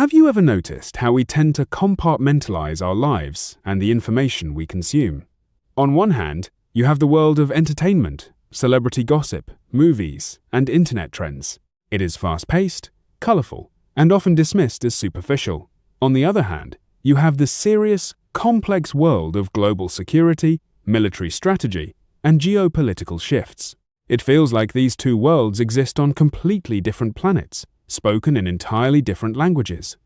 Have you ever noticed how we tend to compartmentalize our lives and the information we consume? On one hand, you have the world of entertainment, celebrity gossip, movies, and internet trends. It is fast-paced, colorful, and often dismissed as superficial. On the other hand, you have the serious, complex world of global security, military strategy, and geopolitical shifts. It feels like these two worlds exist on completely different planets, spoken in entirely different languages.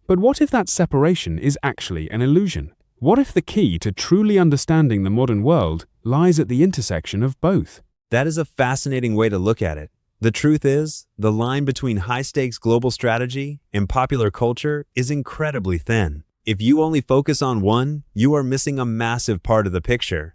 But what if that separation is actually an illusion? What if the key to truly understanding the modern world lies at the intersection of both? That is a fascinating way to look at it. The truth is, the line between high-stakes global strategy and popular culture is incredibly thin. If you only focus on one, you are missing a massive part of the picture.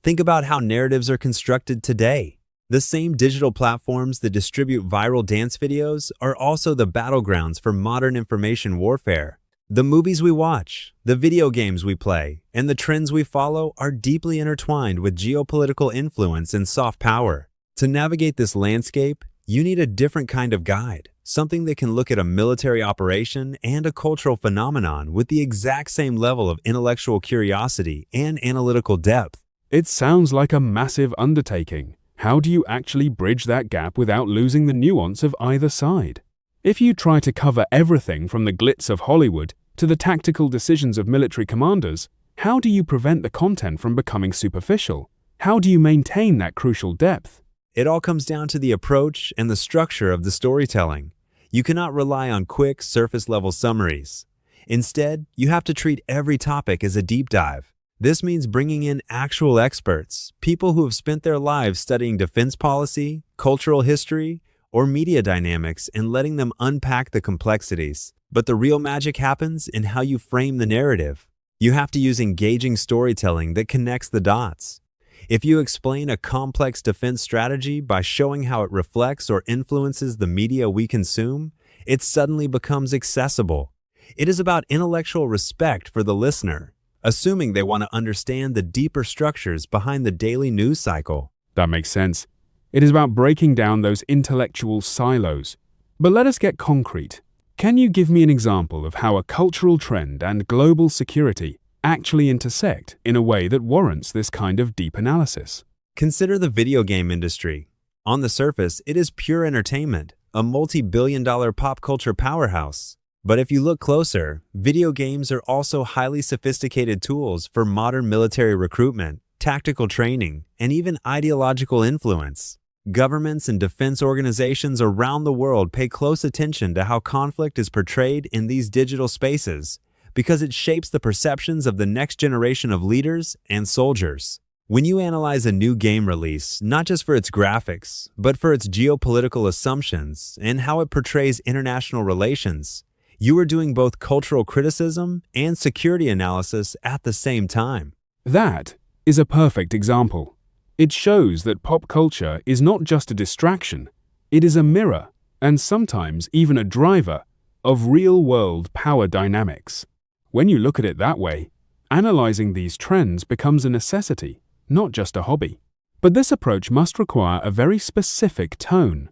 Think about how narratives are constructed today. The same digital platforms that distribute viral dance videos are also the battlegrounds for modern information warfare. The movies we watch, the video games we play, and the trends we follow are deeply intertwined with geopolitical influence and soft power. To navigate this landscape, you need a different kind of guide, something that can look at a military operation and a cultural phenomenon with the exact same level of intellectual curiosity and analytical depth. It sounds like a massive undertaking. How do you actually bridge that gap without losing the nuance of either side? If you try to cover everything from the glitz of Hollywood to the tactical decisions of military commanders, how do you prevent the content from becoming superficial? How do you maintain that crucial depth? It all comes down to the approach and the structure of the storytelling. You cannot rely on quick, surface-level summaries. Instead, you have to treat every topic as a deep dive. This means bringing in actual experts, people who have spent their lives studying defense policy, cultural history, or media dynamics, and letting them unpack the complexities. But the real magic happens in how you frame the narrative. You have to use engaging storytelling that connects the dots. If you explain a complex defense strategy by showing how it reflects or influences the media we consume, it suddenly becomes accessible. It is about intellectual respect for the listener, assuming they want to understand the deeper structures behind the daily news cycle. That makes sense. It is about breaking down those intellectual silos. But let us get concrete. Can you give me an example of how a cultural trend and global security actually intersect in a way that warrants this kind of deep analysis? Consider the video game industry. On the surface, it is pure entertainment, a multi-billion-dollar pop culture powerhouse. But if you look closer, video games are also highly sophisticated tools for modern military recruitment, tactical training, and even ideological influence. Governments and defense organizations around the world pay close attention to how conflict is portrayed in these digital spaces, because it shapes the perceptions of the next generation of leaders and soldiers. When you analyze a new game release, not just for its graphics, but for its geopolitical assumptions and how it portrays international relations, you are doing both cultural criticism and security analysis at the same time. That is a perfect example. It shows that pop culture is not just a distraction, it is a mirror, and sometimes even a driver, of real-world power dynamics. When you look at it that way, analyzing these trends becomes a necessity, not just a hobby. But this approach must require a very specific tone.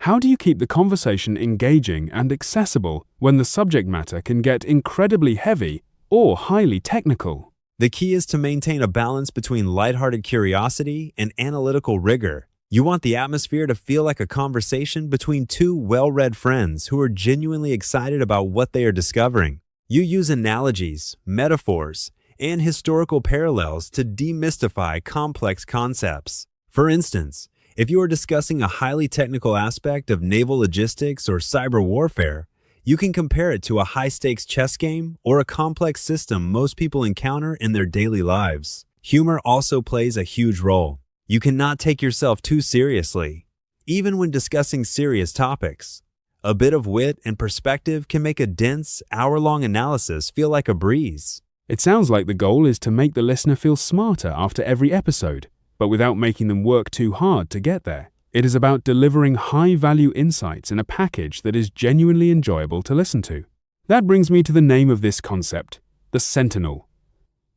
How do you keep the conversation engaging and accessible when the subject matter can get incredibly heavy or highly technical? The key is to maintain a balance between lighthearted curiosity and analytical rigor. You want the atmosphere to feel like a conversation between two well-read friends who are genuinely excited about what they are discovering. You use analogies, metaphors, and historical parallels to demystify complex concepts. For instance, if you are discussing a highly technical aspect of naval logistics or cyber warfare, you can compare it to a high-stakes chess game or a complex system most people encounter in their daily lives. Humor also plays a huge role. You cannot take yourself too seriously, even when discussing serious topics. A bit of wit and perspective can make a dense, hour-long analysis feel like a breeze. It sounds like the goal is to make the listener feel smarter after every episode, but without making them work too hard to get there. It is about delivering high-value insights in a package that is genuinely enjoyable to listen to. That brings me to the name of this concept, the Sentinel.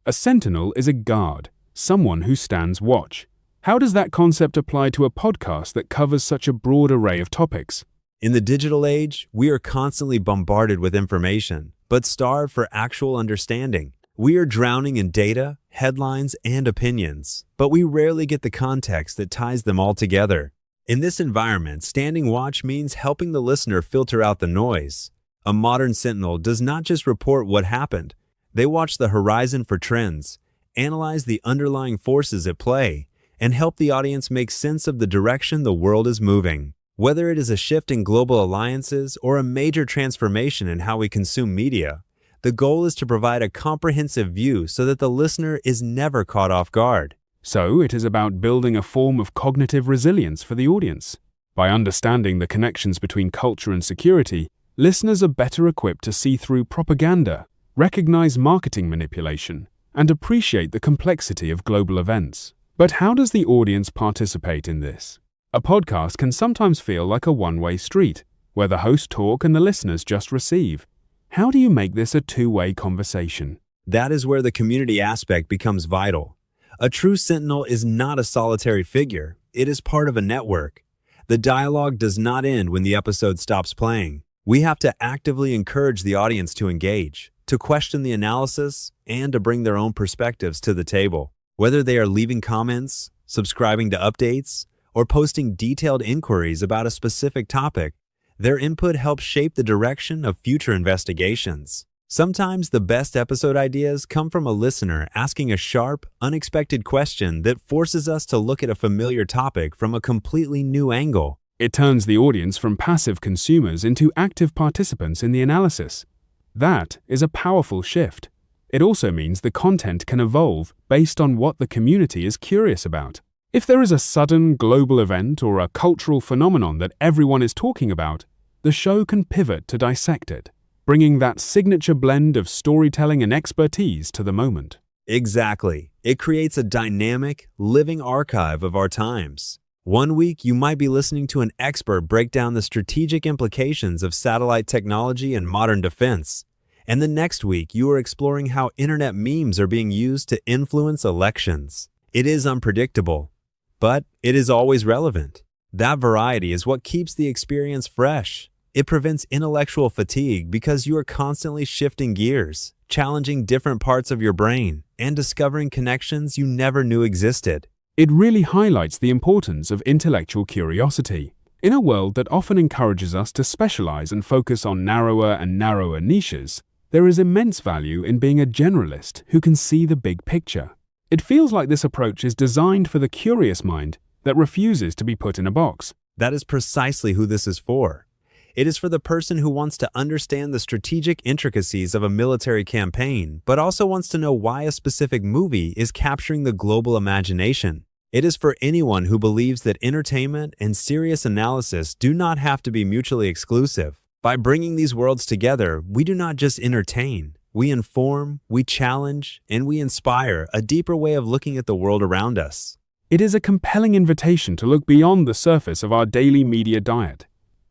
A Sentinel is a guard, someone who stands watch. How does that concept apply to a podcast that covers such a broad array of topics? In the digital age, we are constantly bombarded with information, but starved for actual understanding. We are drowning in data, headlines, and opinions, but we rarely get the context that ties them all together. In this environment, standing watch means helping the listener filter out the noise. A modern Sentinel does not just report what happened. They watch the horizon for trends, analyze the underlying forces at play, and help the audience make sense of the direction the world is moving. Whether it is a shift in global alliances or a major transformation in how we consume media, the goal is to provide a comprehensive view so that the listener is never caught off guard. So, it is about building a form of cognitive resilience for the audience. By understanding the connections between culture and security, listeners are better equipped to see through propaganda, recognize marketing manipulation, and appreciate the complexity of global events. But how does the audience participate in this? A podcast can sometimes feel like a one-way street, where the hosts talk and the listeners just receive. How do you make this a two-way conversation? That is where the community aspect becomes vital. A true Sentinel is not a solitary figure. It is part of a network. The dialogue does not end when the episode stops playing. We have to actively encourage the audience to engage, to question the analysis, and to bring their own perspectives to the table. Whether they are leaving comments, subscribing to updates, or posting detailed inquiries about a specific topic, their input helps shape the direction of future investigations. Sometimes the best episode ideas come from a listener asking a sharp, unexpected question that forces us to look at a familiar topic from a completely new angle. It turns the audience from passive consumers into active participants in the analysis. That is a powerful shift. It also means the content can evolve based on what the community is curious about. If there is a sudden global event or a cultural phenomenon that everyone is talking about, the show can pivot to dissect it, bringing that signature blend of storytelling and expertise to the moment. Exactly. It creates a dynamic, living archive of our times. One week, you might be listening to an expert break down the strategic implications of satellite technology and modern defense. And the next week, you are exploring how internet memes are being used to influence elections. It is unpredictable, but it is always relevant. That variety is what keeps the experience fresh. It prevents intellectual fatigue because you are constantly shifting gears, challenging different parts of your brain, and discovering connections you never knew existed. It really highlights the importance of intellectual curiosity. In a world that often encourages us to specialize and focus on narrower and narrower niches, there is immense value in being a generalist who can see the big picture. It feels like this approach is designed for the curious mind that refuses to be put in a box. That is precisely who this is for. It is for the person who wants to understand the strategic intricacies of a military campaign, but also wants to know why a specific movie is capturing the global imagination. It is for anyone who believes that entertainment and serious analysis do not have to be mutually exclusive. By bringing these worlds together, we do not just entertain. We inform, we challenge, and we inspire a deeper way of looking at the world around us. It is a compelling invitation to look beyond the surface of our daily media diet.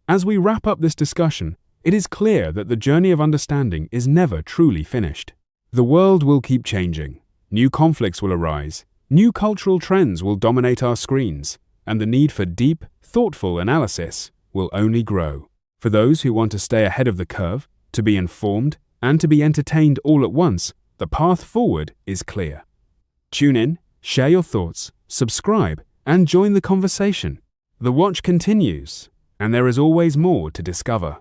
As we wrap up this discussion, it is clear that the journey of understanding is never truly finished. The world will keep changing. New conflicts will arise. New cultural trends will dominate our screens, and the need for deep, thoughtful analysis will only grow. For those who want to stay ahead of the curve, to be informed, and to be entertained all at once, the path forward is clear. Tune in, share your thoughts, subscribe, and join the conversation. The watch continues, and there is always more to discover.